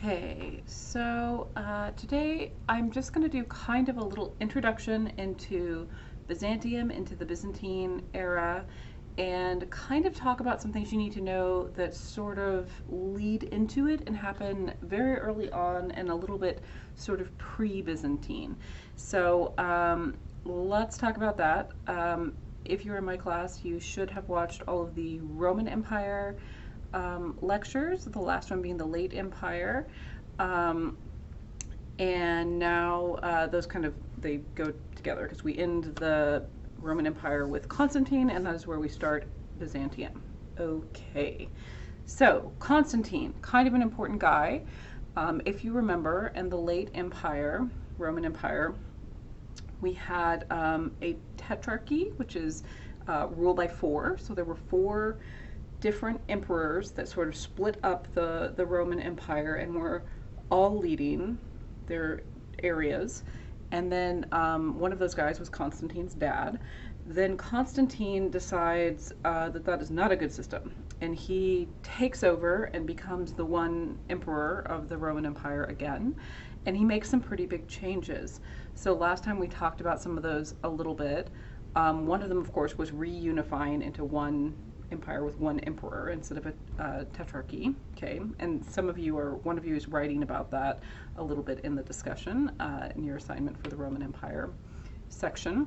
Okay, so today I'm just going to do kind of a little introduction into Byzantium, into the Byzantine era, and kind of talk about some things you need to know that sort of lead into it and happen very early on and a little bit sort of pre-Byzantine. So let's talk about that. If you're in my class, you should have watched all of the Roman Empire lectures, the last one being the Late Empire, and now those they go together because we end the Roman Empire with Constantine, and that is where we start Byzantium. Okay, so Constantine, kind of an important guy. If you remember, in the Late Empire, Roman Empire, we had a tetrarchy, which is ruled by four. So there were four different emperors that sort of split up the Roman Empire and were all leading their areas. And then one of those guys was Constantine's dad. Then Constantine decides that is not a good system. And he takes over and becomes the one emperor of the Roman Empire again. And he makes some pretty big changes. So last time we talked about some of those a little bit. One of them, of course, was reunifying into one empire with one emperor instead of a tetrarchy. Okay, and one of you is writing about that a little bit in the discussion in your assignment for the Roman Empire section.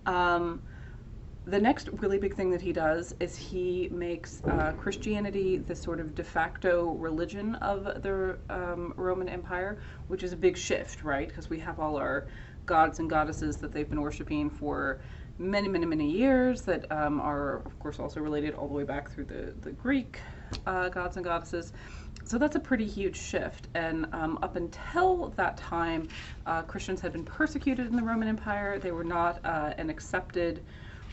The next really big thing that he does is he makes Christianity the sort of de facto religion of the Roman Empire, which is a big shift, right? Because we have all our gods and goddesses that they've been worshiping for many years that are, of course, also related all the way back through the Greek gods and goddesses. So that's a pretty huge shift. And up until that time, Christians had been persecuted in the Roman Empire. They were not an accepted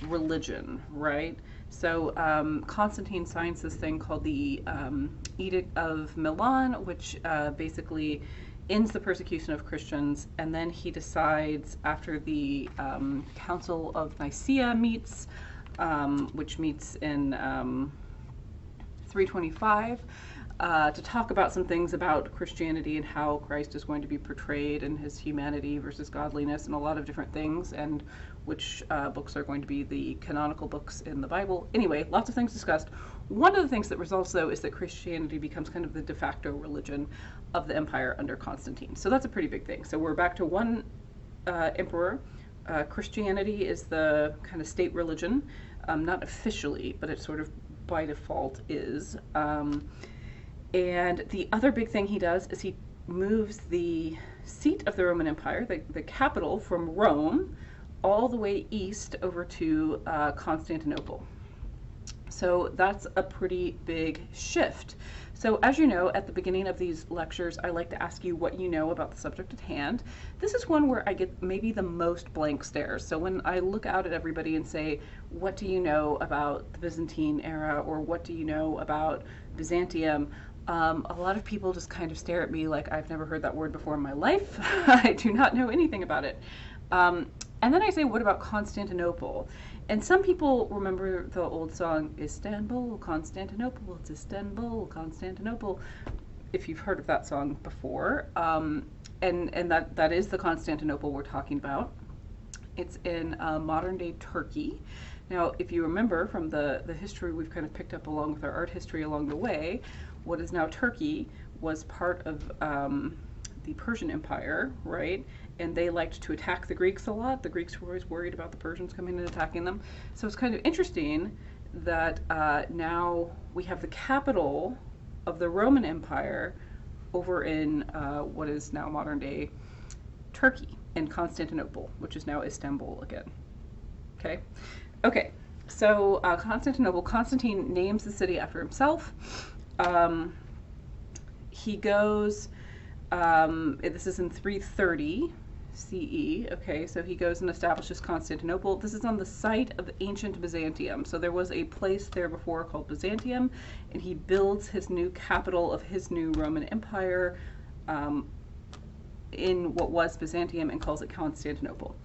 religion, right? So Constantine signs this thing called the Edict of Milan, which basically ends the persecution of Christians, and then he decides, after the Council of Nicaea meets, which meets in 325, to talk about some things about Christianity and how Christ is going to be portrayed and his humanity versus godliness and a lot of different things, and which books are going to be the canonical books in the Bible. Anyway, lots of things discussed. One of the things that results, though, is that Christianity becomes kind of the de facto religion of the empire under Constantine. So that's a pretty big thing. So we're back to one emperor. Christianity is the kind of state religion, not officially, but it sort of by default is. And the other big thing he does is he moves the seat of the Roman Empire, the capital, from Rome all the way east over to Constantinople. So that's a pretty big shift. So as you know, at the beginning of these lectures, I like to ask you what you know about the subject at hand. This is one where I get maybe the most blank stares. So when I look out at everybody and say, what do you know about the Byzantine era, or what do you know about Byzantium? A lot of people just kind of stare at me like I've never heard that word before in my life. I do not know anything about it. And then I say, what about Constantinople? And some people remember the old song, Istanbul, Constantinople, it's Istanbul, Constantinople, if you've heard of that song before. And that is the Constantinople we're talking about. It's in modern day Turkey. Now, if you remember from the history we've kind of picked up along with our art history along the way, what is now Turkey was part of the Persian Empire, right? And they liked to attack the Greeks a lot. The Greeks were always worried about the Persians coming and attacking them. So it's kind of interesting that now we have the capital of the Roman Empire over in what is now modern day Turkey, in Constantinople, which is now Istanbul again. Okay? Okay, so Constantinople, Constantine names the city after himself. He goes, this is in 330 CE, okay, so he goes and establishes Constantinople. This is on the site of ancient Byzantium. So there was a place there before called Byzantium, and he builds his new capital of his new Roman Empire in what was Byzantium and calls it Constantinople.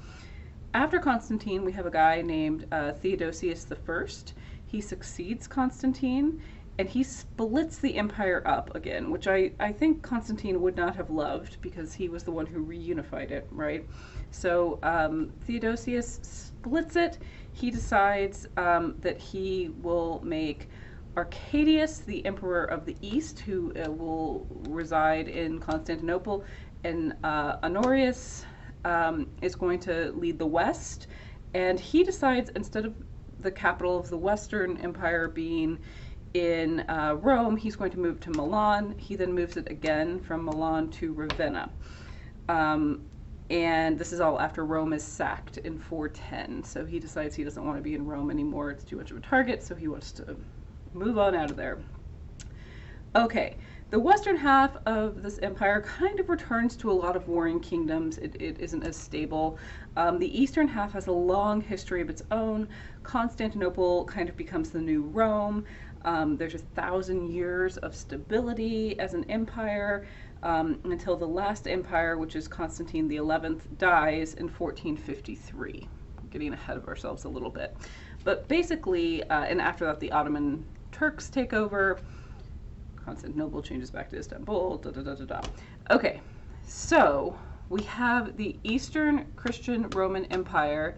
After Constantine, we have a guy named Theodosius I. He succeeds Constantine, and he splits the empire up again, which I think Constantine would not have loved because he was the one who reunified it, right? So Theodosius splits it. He decides that he will make Arcadius the emperor of the East, who will reside in Constantinople, and Honorius is going to lead the West. And he decides, instead of the capital of the Western Empire being in Rome, he's going to move to Milan. He then moves it again from Milan to Ravenna. And this is all after Rome is sacked in 410. So he decides he doesn't want to be in Rome anymore. It's too much of a target, so he wants to move on out of there. Okay, the western half of this empire kind of returns to a lot of warring kingdoms. It isn't as stable. The eastern half has a long history of its own. Constantinople kind of becomes the new Rome. There's 1,000 years of stability as an empire until the last empire, which is Constantine the 11th, dies in 1453. We're getting ahead of ourselves a little bit. But basically, and after that, the Ottoman Turks take over. Constantinople changes back to Istanbul, da da da da da. Okay, so we have the Eastern Christian Roman Empire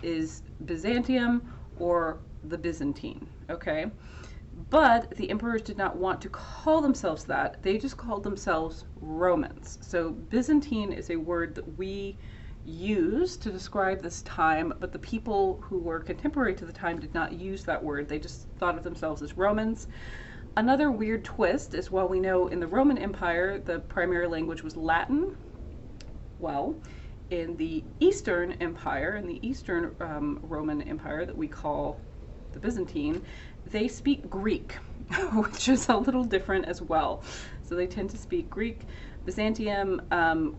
is Byzantium or the Byzantine, okay? But the emperors did not want to call themselves that. They just called themselves Romans. So Byzantine is a word that we use to describe this time, but the people who were contemporary to the time did not use that word. They just thought of themselves as Romans. Another weird twist is, while we know in the Roman Empire the primary language was Latin, well, in the Eastern Empire, in the Eastern Roman Empire that we call the Byzantine, they speak Greek, which is a little different as well. So they tend to speak Greek. Byzantium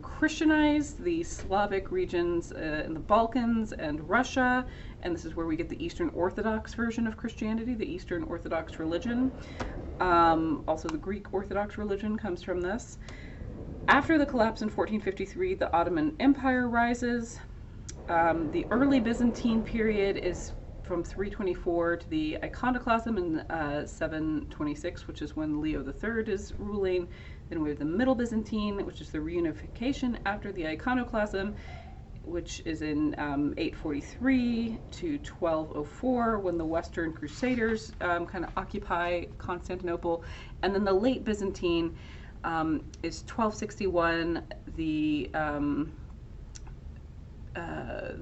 Christianized the Slavic regions in the Balkans and Russia, and this is where we get the Eastern Orthodox version of Christianity, the Eastern Orthodox religion. Also the Greek Orthodox religion comes from this. After the collapse in 1453, the Ottoman Empire rises. The early Byzantine period is from 324 to the iconoclasm in 726, which is when Leo III is ruling. Then we have the Middle Byzantine, which is the reunification after the iconoclasm, which is in 843 to 1204, when the Western Crusaders kind of occupy Constantinople. And then the late Byzantine is 1261. The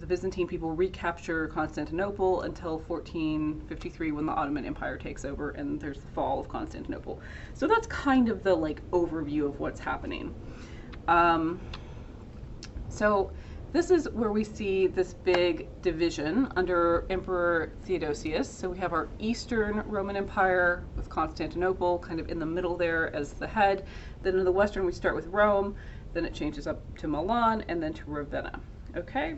Byzantine people recapture Constantinople until 1453, when the Ottoman Empire takes over and there's the fall of Constantinople. So that's kind of the overview of what's happening. So this is where we see this big division under Emperor Theodosius. So we have our Eastern Roman Empire with Constantinople kind of in the middle there as the head. Then in the Western we start with Rome, then it changes up to Milan, and then to Ravenna. Okay,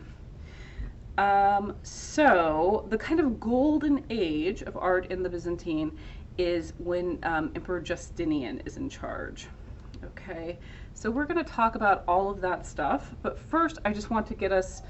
so the kind of golden age of art in the Byzantine is when Emperor Justinian is in charge. Okay, so we're going to talk about all of that stuff, but first I just want to get us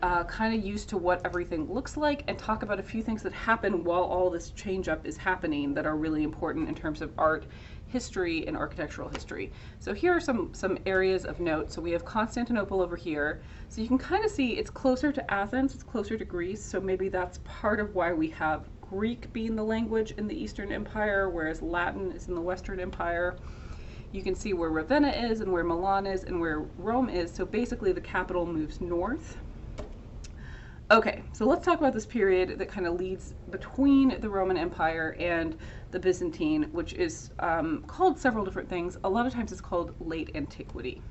kind of used to what everything looks like and talk about a few things that happen while all this change up is happening that are really important in terms of art history and architectural history. So here are some areas of note. So we have Constantinople over here. So you can kind of see it's closer to Athens, it's closer to Greece, so maybe that's part of why we have Greek being the language in the Eastern Empire, whereas Latin is in the Western Empire. You can see where Ravenna is and where Milan is and where Rome is, so basically the capital moves north. Okay, so let's talk about this period that kind of leads between the Roman Empire and the Byzantine, which is called several different things. A lot of times it's called late antiquity.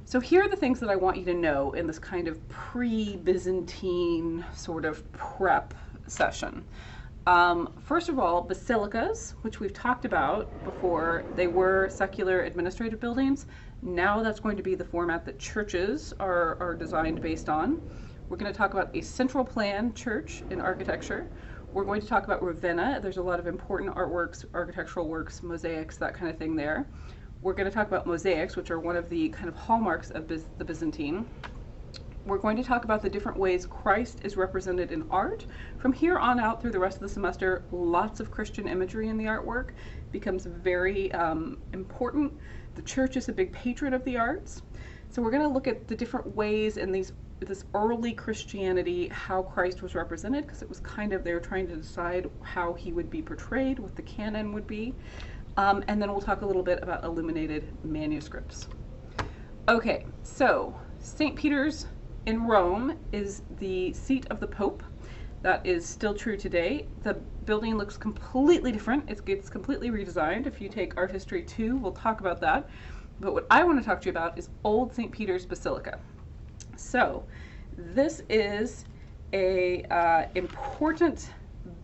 So here are the things that I want you to know in this kind of pre-Byzantine sort of prep session. First of all, basilicas, which we've talked about before, they were secular administrative buildings. Now that's going to be the format that churches are designed based on. We're going to talk about a central plan church in architecture. We're going to talk about Ravenna. There's a lot of important artworks, architectural works, mosaics, that kind of thing there. We're going to talk about mosaics, which are one of the kind of hallmarks of the Byzantine. We're going to talk about the different ways Christ is represented in art. From here on out through the rest of the semester, lots of Christian imagery in the artwork becomes very important. The church is a big patron of the arts. So we're going to look at the different ways in this early Christianity, how Christ was represented, because it was kind of, they were trying to decide how he would be portrayed, what the canon would be. And then we'll talk a little bit about illuminated manuscripts. Okay, so St. Peter's in Rome is the seat of the Pope. That is still true today. The building looks completely different. It gets completely redesigned. If you take Art History 2, we'll talk about that. But what I want to talk to you about is Old St. Peter's Basilica. So this is a important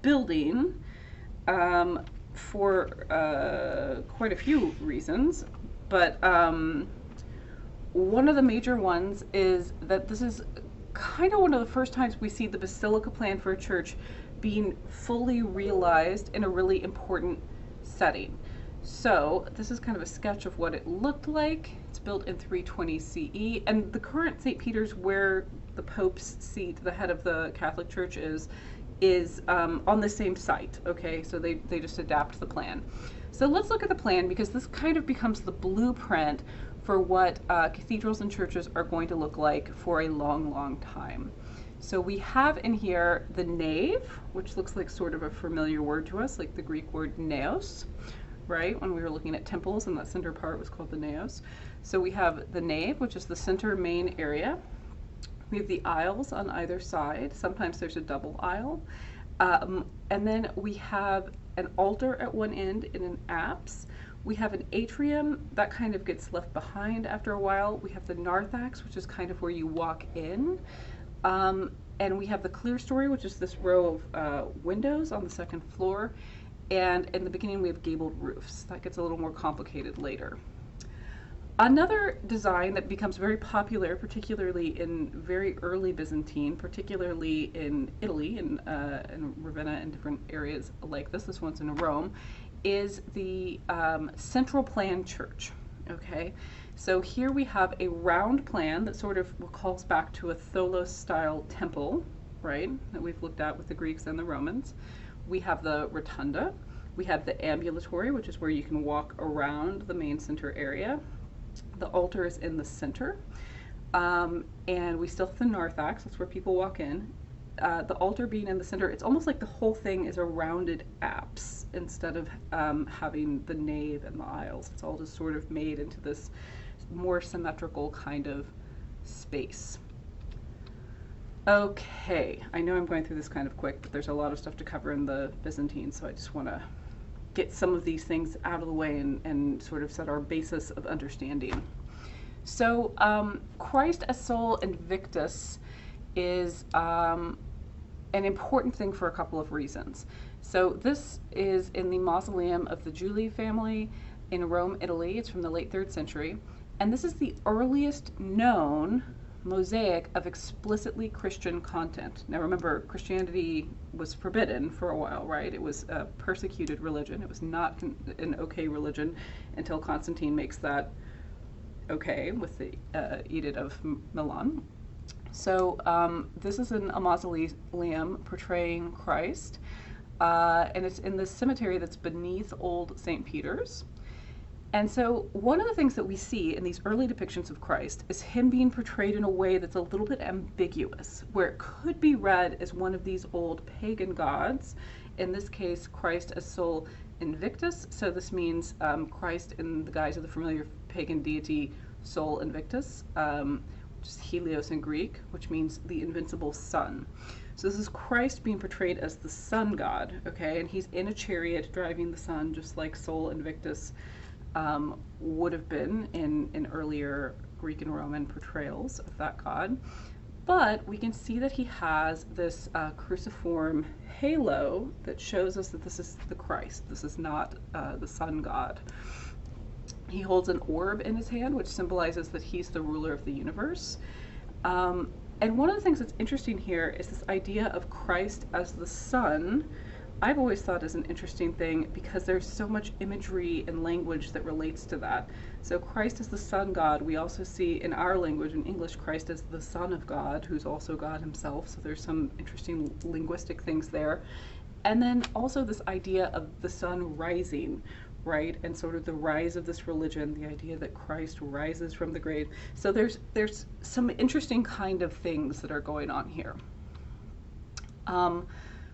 building for quite a few reasons, but one of the major ones is that this is kind of one of the first times we see the basilica plan for a church being fully realized in a really important setting. So this is kind of a sketch of what it looked like. It's built in 320 CE, and the current St. Peter's, where the Pope's seat, the head of the Catholic Church is on the same site. Okay, so they just adapt the plan. So let's look at the plan, because this kind of becomes the blueprint for what cathedrals and churches are going to look like for a long, long time. So we have in here the nave, which looks like sort of a familiar word to us, like the Greek word naos, right? When we were looking at temples, and that center part was called the naos. So we have the nave, which is the center main area. We have the aisles on either side. Sometimes there's a double aisle. And then we have an altar at one end in an apse. We have an atrium that kind of gets left behind after a while. We have the narthex, which is kind of where you walk in. And we have the clerestory, which is this row of windows on the second floor. And in the beginning, we have gabled roofs. That gets a little more complicated later. Another design that becomes very popular, particularly in very early Byzantine, particularly in Italy, in Ravenna and different areas like this one's in Rome, is the central plan church. Okay, so here we have a round plan that sort of calls back to a tholos style temple, right, that we've looked at with the Greeks and the Romans. We have the rotunda, we have the ambulatory, which is where you can walk around the main center area. The altar is in the center, and we still have the narthex, that's where people walk in. The altar being in the center, it's almost like the whole thing is a rounded apse instead of having the nave and the aisles. It's all just sort of made into this more symmetrical kind of space. Okay, I know I'm going through this kind of quick, but there's a lot of stuff to cover in the Byzantine, so I just want to get some of these things out of the way and sort of set our basis of understanding. So Christ as Sol Invictus is an important thing for a couple of reasons. So this is in the mausoleum of the Julii family in Rome, Italy. It's from the late 3rd century. And this is the earliest known mosaic of explicitly Christian content. Now remember, Christianity was forbidden for a while, right? It was a persecuted religion. It was not an okay religion until Constantine makes that okay with the Edict of Milan. So this is a mausoleum portraying Christ, and it's in the cemetery that's beneath Old St. Peter's. And so one of the things that we see in these early depictions of Christ is him being portrayed in a way that's a little bit ambiguous, where it could be read as one of these old pagan gods, in this case Christ as Sol Invictus. So this means Christ in the guise of the familiar pagan deity Sol Invictus, which is Helios in Greek, which means the invincible sun. So this is Christ being portrayed as the sun god, okay, and he's in a chariot driving the sun, just like Sol Invictus would have been in earlier Greek and Roman portrayals of that god. But we can see that he has this cruciform halo that shows us that this is the Christ. This is not the sun god. He holds an orb in his hand, which symbolizes that he's the ruler of the universe. And one of the things that's interesting here is this idea of Christ as the sun I've always thought is an interesting thing because there's so much imagery and language that relates to that. So Christ is the Son God. We also see in our language, in English, Christ as the Son of God, who's also God himself. So there's some interesting linguistic things there. And then also this idea of the sun rising, right? And sort of the rise of this religion, the idea that Christ rises from the grave. So there's some interesting kind of things that are going on here.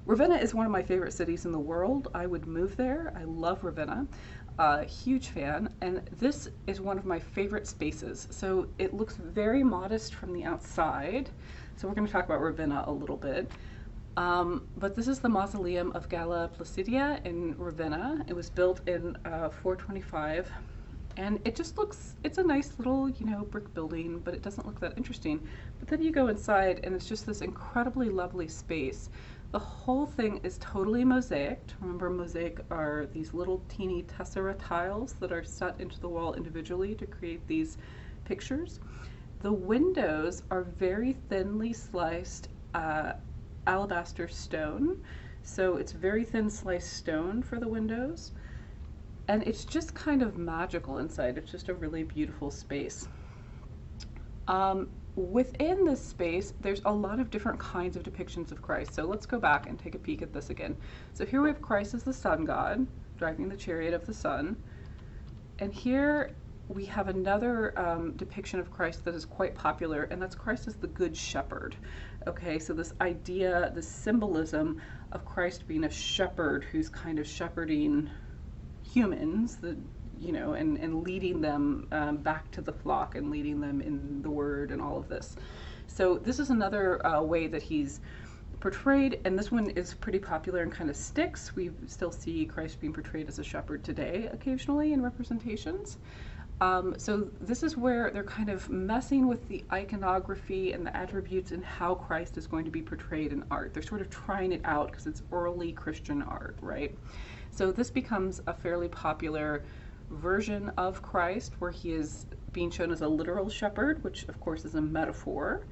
Ravenna is one of my favorite cities in the world. I would move there. I love Ravenna. Huge fan. And this is one of my favorite spaces. So it looks very modest from the outside. So we're going to talk about Ravenna a little bit. But this is the mausoleum of Galla Placidia in Ravenna. It was built in 425. And it just looks, it's a nice little, you know, brick building, but it doesn't look that interesting. But then you go inside and it's just this incredibly lovely space. The whole thing is totally mosaicked. Remember, mosaic are these little teeny tessera tiles that are set into the wall individually to create these pictures. The windows are very thinly sliced alabaster stone. So it's very thin sliced stone for the windows. And it's just kind of magical inside. It's just a really beautiful space. Within this space, there's a lot of different kinds of depictions of Christ. So let's go back and take a peek at this again. So here we have Christ as the sun god, driving the chariot of the sun. And here we have another depiction of Christ that is quite popular, and that's Christ as the good shepherd. Okay, so this idea, this symbolism of Christ being a shepherd who's kind of shepherding humans, you know, and leading them back to the flock and leading them in the word and all of this. So this is another way that he's portrayed, and this one is pretty popular and kind of sticks. We still see Christ being portrayed as a shepherd today occasionally in representations. So this is where they're kind of messing with the iconography and the attributes and how Christ is going to be portrayed in art. They're sort of trying it out because it's early Christian art, right? So this becomes a fairly popular version of Christ where he is being shown as a literal shepherd, which of course is a metaphor.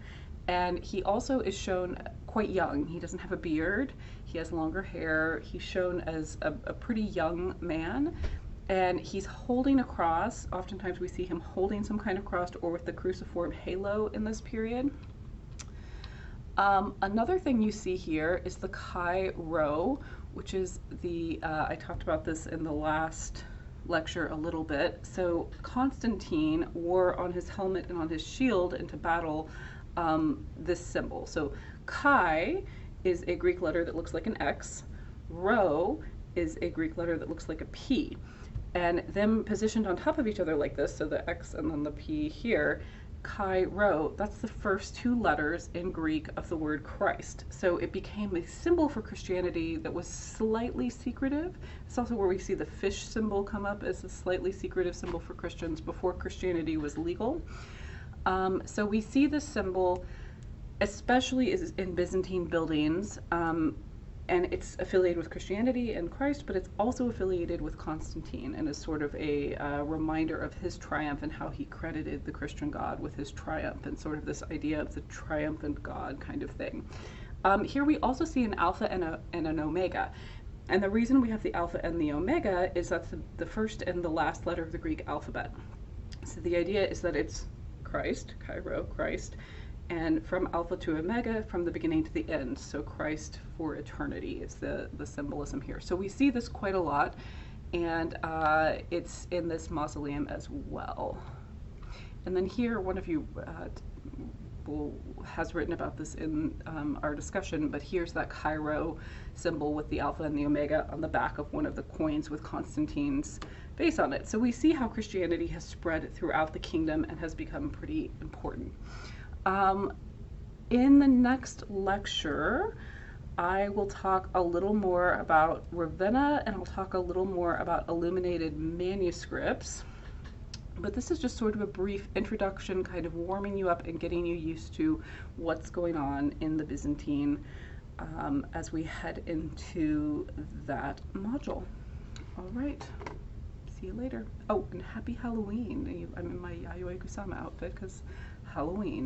And he also is shown quite young. He doesn't have a beard. He has longer hair. He's shown as a pretty young man. And he's holding a cross. Oftentimes we see him holding some kind of cross or with the cruciform halo in this period. Another thing you see here is the Chi Rho, which is the, I talked about this in the last lecture a little bit. So Constantine wore on his helmet and on his shield into battle this symbol. So Chi is a Greek letter that looks like an X. Rho is a Greek letter that looks like a P. And them positioned on top of each other like this, so the X and then the P here, Chi Rho, that's the first two letters in Greek of the word Christ. So it became a symbol for Christianity that was slightly secretive. It's also where we see the fish symbol come up as a slightly secretive symbol for Christians before Christianity was legal. So we see this symbol, especially in Byzantine buildings, and it's affiliated with Christianity and Christ, but it's also affiliated with Constantine and is sort of a reminder of his triumph and how he credited the Christian God with his triumph and sort of this idea of the triumphant God kind of thing. Here we also see an alpha and an omega. And the reason we have the alpha and the omega is that's the first and the last letter of the Greek alphabet. So the idea is that it's Christ, Chi Rho, Christ, and from alpha to omega, from the beginning to the end. So Christ for eternity is the symbolism here. So we see this quite a lot, and it's in this mausoleum as well. And then here, one of you has written about this in our discussion, but here's that Chi Rho symbol with the alpha and the omega on the back of one of the coins with Constantine's face on it. So we see how Christianity has spread throughout the kingdom and has become pretty important. In the next lecture, I will talk a little more about Ravenna, and I'll talk a little more about illuminated manuscripts. But this is just sort of a brief introduction, kind of warming you up and getting you used to what's going on in the Byzantine as we head into that module. All right, see you later. Oh, and happy Halloween. I'm in my Yayoi Kusama outfit because Halloween.